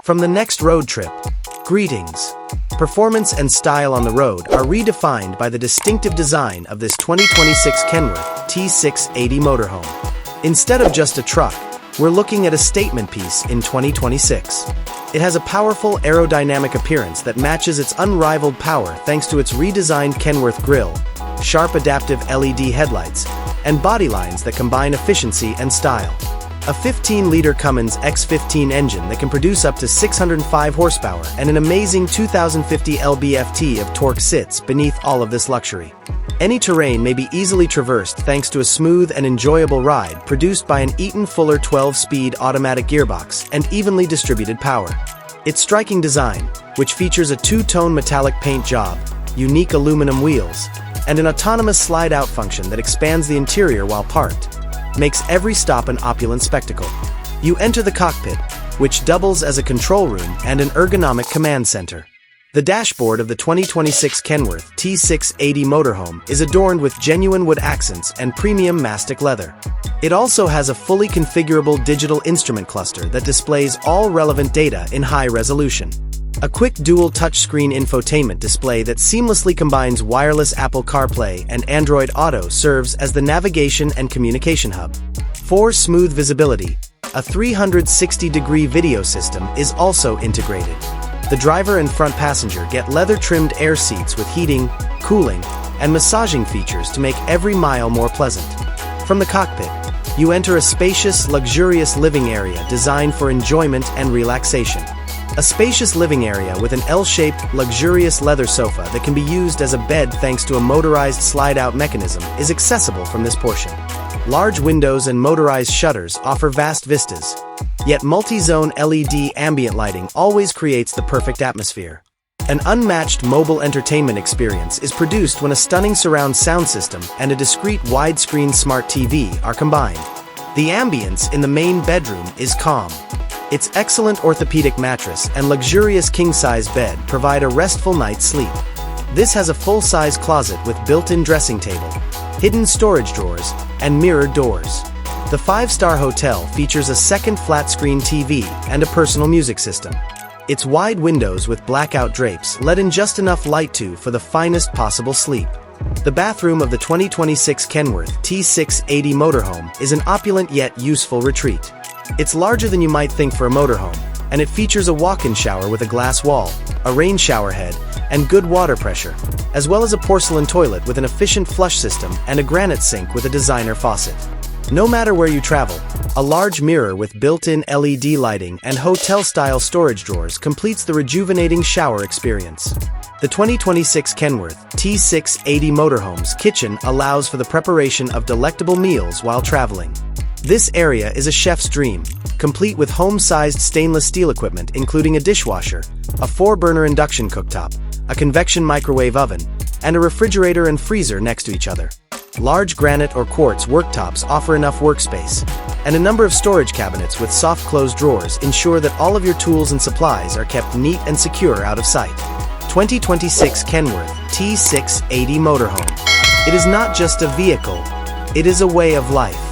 From the next road trip, greetings. Performance and style on the road are redefined by the distinctive design of this 2026 Kenworth T680 Motorhome. Instead of just a truck, we're looking at a statement piece in 2026. It has a powerful aerodynamic appearance that matches its unrivaled power thanks to its redesigned Kenworth grille, sharp adaptive LED headlights, and body lines that combine efficiency and style. A 15-liter Cummins X15 engine that can produce up to 605 horsepower and an amazing 2050 lb-ft of torque sits beneath all of this luxury. Any terrain may be easily traversed thanks to a smooth and enjoyable ride produced by an Eaton Fuller 12-speed automatic gearbox and evenly distributed power. Its striking design, which features a two-tone metallic paint job, unique aluminum wheels, and an autonomous slide-out function that expands the interior while parked, makes every stop an opulent spectacle. You enter the cockpit, which doubles as a control room and an ergonomic command center. The dashboard of the 2026 Kenworth T680 Motorhome is adorned with genuine wood accents and premium mastic leather. It also has a fully configurable digital instrument cluster that displays all relevant data in high resolution. A quick dual touchscreen infotainment display that seamlessly combines wireless Apple CarPlay and Android Auto serves as the navigation and communication hub. For smooth visibility, a 360-degree video system is also integrated. The driver and front passenger get leather-trimmed air seats with heating, cooling, and massaging features to make every mile more pleasant. From the cockpit, you enter a spacious, luxurious living area designed for enjoyment and relaxation. A spacious living area with an L-shaped, luxurious leather sofa that can be used as a bed thanks to a motorized slide-out mechanism is accessible from this portion. Large windows and motorized shutters offer vast vistas, yet multi-zone LED ambient lighting always creates the perfect atmosphere. An unmatched mobile entertainment experience is produced when a stunning surround sound system and a discrete widescreen smart TV are combined. The ambience in the main bedroom is calm. Its excellent orthopedic mattress and luxurious king-size bed provide a restful night's sleep. This has a full-size closet with built-in dressing table, hidden storage drawers, and mirrored doors. The five-star hotel features a second flat-screen TV and a personal music system. Its wide windows with blackout drapes let in just enough light for the finest possible sleep. The bathroom of the 2026 Kenworth T680 Motorhome is an opulent yet useful retreat. It's larger than you might think for a motorhome, and it features a walk-in shower with a glass wall, a rain shower head, and good water pressure, as well as a porcelain toilet with an efficient flush system and a granite sink with a designer faucet. No matter where you travel, a large mirror with built-in LED lighting and hotel-style storage drawers completes the rejuvenating shower experience. The 2026 Kenworth T680 Motorhome's kitchen allows for the preparation of delectable meals while traveling. This area is a chef's dream, complete with home-sized stainless steel equipment including a dishwasher, a 4-burner induction cooktop, a convection microwave oven, and a refrigerator and freezer next to each other. Large granite or quartz worktops offer enough workspace, and a number of storage cabinets with soft-closed drawers ensure that all of your tools and supplies are kept neat and secure out of sight. 2026 Kenworth T680 Motorhome. It is not just a vehicle, it is a way of life.